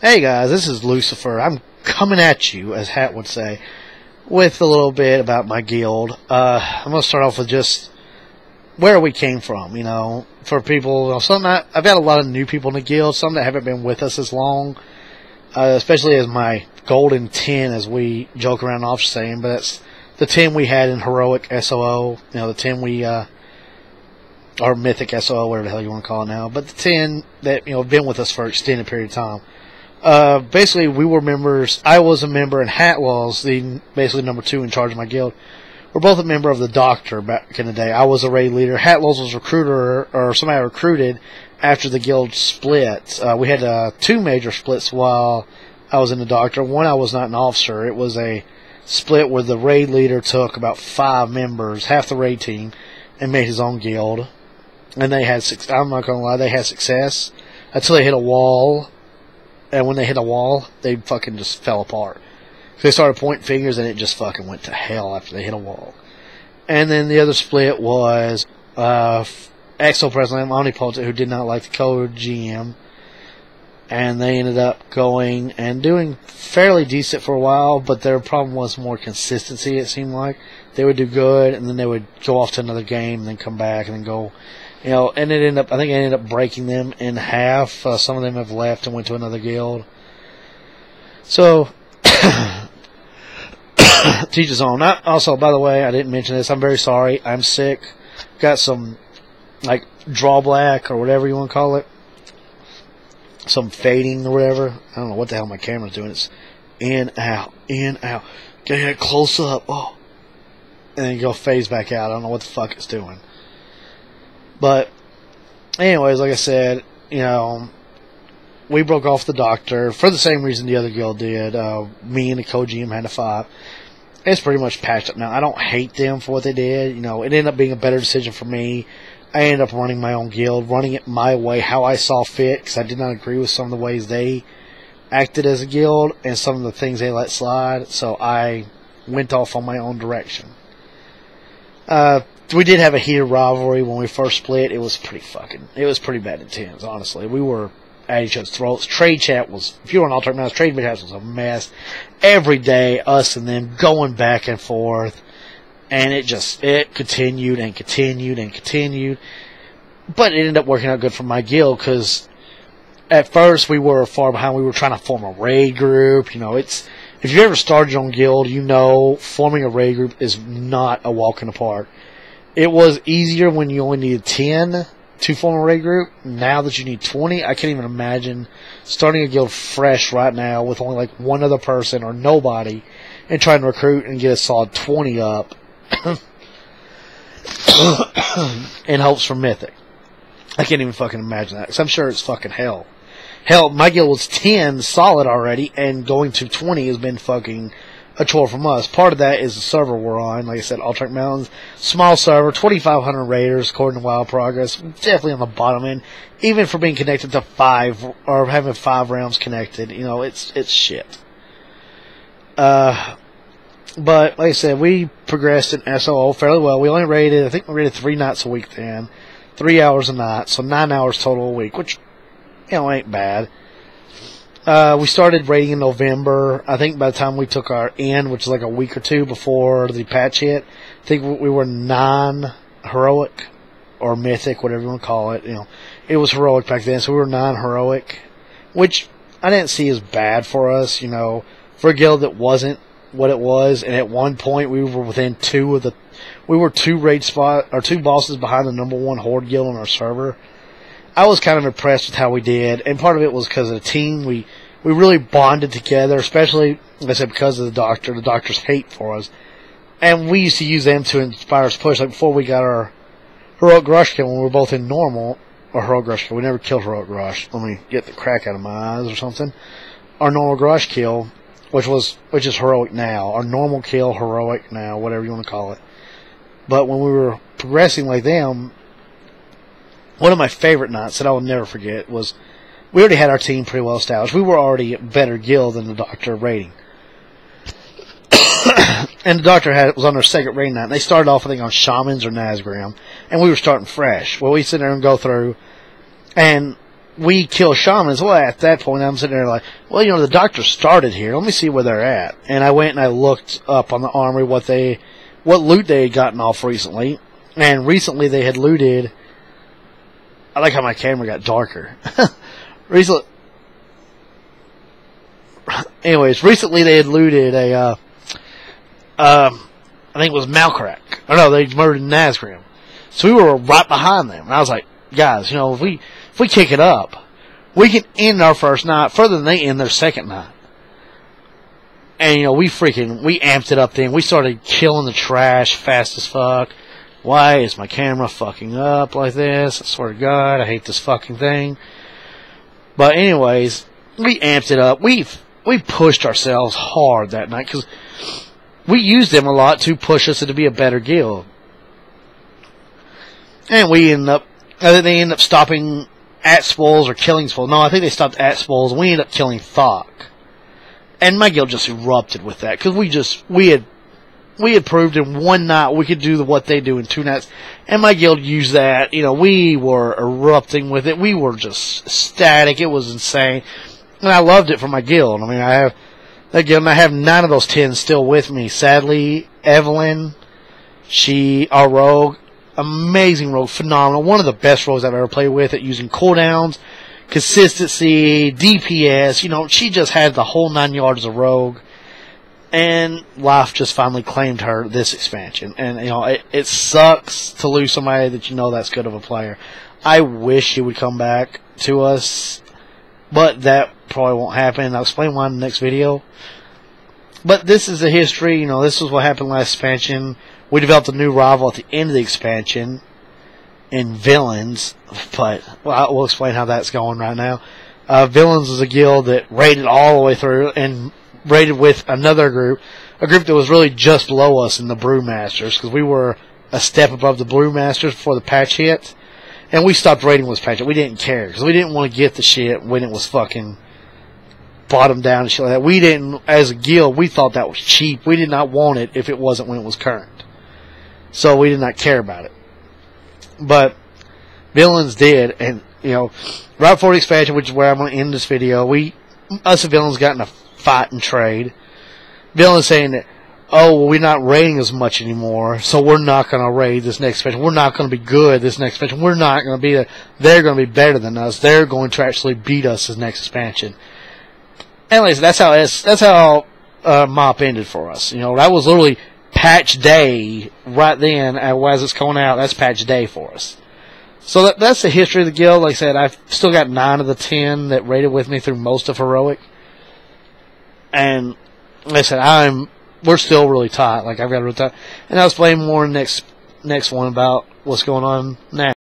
Hey guys, this is Lucifer. I'm coming at you, as Hat would say, with a little bit about my guild. I'm going to start off with just where we came from, for people. I've got a lot of new people in the guild, some that haven't been with us as long, especially as my golden 10, as we joke around off saying, but that's the 10 we had in Heroic SOO, the 10 we, or Mythic SOO, whatever the hell you want to call it now, but the 10 that, have been with us for an extended period of time. Basically, we were members. I was a member, and Hatwell's basically number 2 in charge of my guild. We're both a member of the Doctor back in the day. I was a raid leader. Hatwell's was recruiter, or somebody recruited after the guild split. We had 2 major splits while I was in the Doctor. One, I was not an officer. It was a split where the raid leader took about 5 members, half the raid team, and made his own guild. And they had, I'm not going to lie, they had success until they hit a wall. And when they hit a wall, they fucking just fell apart. They started pointing fingers, and it just fucking went to hell after they hit a wall. And then the other split was Exo President Omnipotent, who did not like the code GM. And they ended up going and doing fairly decent for a while, but their problem was more consistency, it seemed like. They would do good, and then they would go off to another game, and then come back, and then go... and I think it ended up breaking them in half. Some of them have left and went to another guild. So, teach his own. Also, by the way, I didn't mention this. I'm very sorry. I'm sick. Got some, drawback or whatever you want to call it. Some fading or whatever. I don't know what the hell my camera's doing. It's in, out, in, out. Get it close up. Oh. And then go phase back out. I don't know what the fuck it's doing. But, anyways, like I said, we broke off the Doctor for the same reason the other guild did. Me and the co-GM had a 5. It's pretty much patched up now. I don't hate them for what they did. It ended up being a better decision for me. I ended up running my own guild, running it my way, how I saw fit, because I did not agree with some of the ways they acted as a guild and some of the things they let slide. So I went off on my own direction. We did have a heated rivalry when we first split. It was pretty bad intense, honestly. We were at each other's throats. Trade chat was, if you were on Alternate Mouse, trade chat was a mess. Every day, us and them going back and forth. And it continued and continued and continued. But it ended up working out good for my guild, because at first we were far behind. We were trying to form a raid group. If you ever started your own guild, forming a raid group is not a walk in the park. It was easier when you only needed 10 to form a raid group. Now that you need 20, I can't even imagine starting a guild fresh right now with only one other person or nobody and trying to recruit and get a solid 20 up in hopes for Mythic. I can't even fucking imagine that, because I'm sure it's fucking hell. Hell, my guild was 10 solid already, and going to 20 has been fucking a chore from us. Part of that is the server we're on. Like I said, Alternate Mountains, small server, 2,500 raiders according to Wild Progress. Definitely on the bottom end, even for being connected to 5 or having 5 realms connected. It's shit. But like I said, we progressed in SOO fairly well. We only raided, I think we raided 3 nights a week then, 3 hours a night, so 9 hours total a week, which ain't bad. We started raiding in November. I think by the time we took our end, which is a week or 2 before the patch hit, I think we were 9 heroic or mythic, whatever you want to call it. It was heroic back then, so we were 9 heroic, which I didn't see as bad for us. For a guild that wasn't what it was, and at one point we were within 2 raid spot or 2 bosses behind the number 1 horde guild on our server. I was kind of impressed with how we did, and part of it was because of the team. We really bonded together, especially, like I said, because of the Doctor's hate for us. And we used to use them to inspire us to push. Before we got our Heroic Rush kill, when we were both in normal, or Heroic Rush kill, we never killed Heroic Rush. Let me get the crack out of my eyes or something. Our normal Rush kill, which is Heroic now. Our normal kill, Heroic now, whatever you want to call it. But when we were progressing like them, one of my favorite nights that I will never forget was we already had our team pretty well established. We were already a better guild than the Doctor rating. And the Doctor was on their second raid night. And they started off, I think, on Shamans or Nazgrim. And we were starting fresh. Well, we sit there and go through. And we kill shamans. Well, at that point, I'm sitting there like, well, the doctor started here. Let me see where they're at. And I went and I looked up on the armory what loot they had gotten off recently. And recently they had looted. I like how my camera got darker. Recently they had looted I think it was Malkarak. Or no, they murdered Nazgrim. So we were right behind them. And I was like, guys, if we kick it up, we can end our first night further than they end their second night. And, we amped it up then. We started killing the trash fast as fuck. Why is my camera fucking up like this? I swear to God, I hate this fucking thing. But anyways, we amped it up. We pushed ourselves hard that night because we used them a lot to push us to be a better guild. And they ended up stopping at Spoils or killing Spoils. No, I think they stopped at Spoils. We ended up killing Thok. And my guild just erupted with that because we had proved in one night we could do what they do in 2 nights. And my guild used that. We were erupting with it. We were just ecstatic. It was insane. And I loved it for my guild. I have that guild, and I have 9 of those 10 still with me. Sadly, Evelyn, our rogue, amazing rogue, phenomenal. One of the best rogues I've ever played with at using cooldowns, consistency, DPS. She just had the whole 9 yards as a rogue. And life just finally claimed her this expansion. And, it sucks to lose somebody that that's good of a player. I wish she would come back to us, but that probably won't happen. I'll explain why in the next video. But this is the history. This is what happened last expansion. We developed a new rival at the end of the expansion in Villains. But we'll explain how that's going right now. Villains is a guild that raided all the way through and raided with another group. A group that was really just below us in the Brewmasters. Because we were a step above the Brewmasters before the patch hit. And we stopped raiding with patch. We didn't care. Because we didn't want to get the shit when it was fucking bottom down and shit like that. We didn't, as a guild, we thought that was cheap. We did not want it if it wasn't when it was current. So we did not care about it. But Villains did, and right before the expansion, which is where I'm going to end this video, us and Villains got in a fight and trade. Villains saying that, we're not raiding as much anymore, so we're not going to raid this next expansion. We're not going to be good this next expansion. We're not going to be they're going to be better than us. They're going to actually beat us this next expansion. Anyways, that's how MoP ended for us. That was literally patch day right then. As it's going out, that's patch day for us. So that's the history of the guild. Like I said, I've still got 9 of the 10 that raided with me through most of Heroic. And like I said, we're still really tight. Like I've got really tight. And I'll explain more in next one about what's going on now.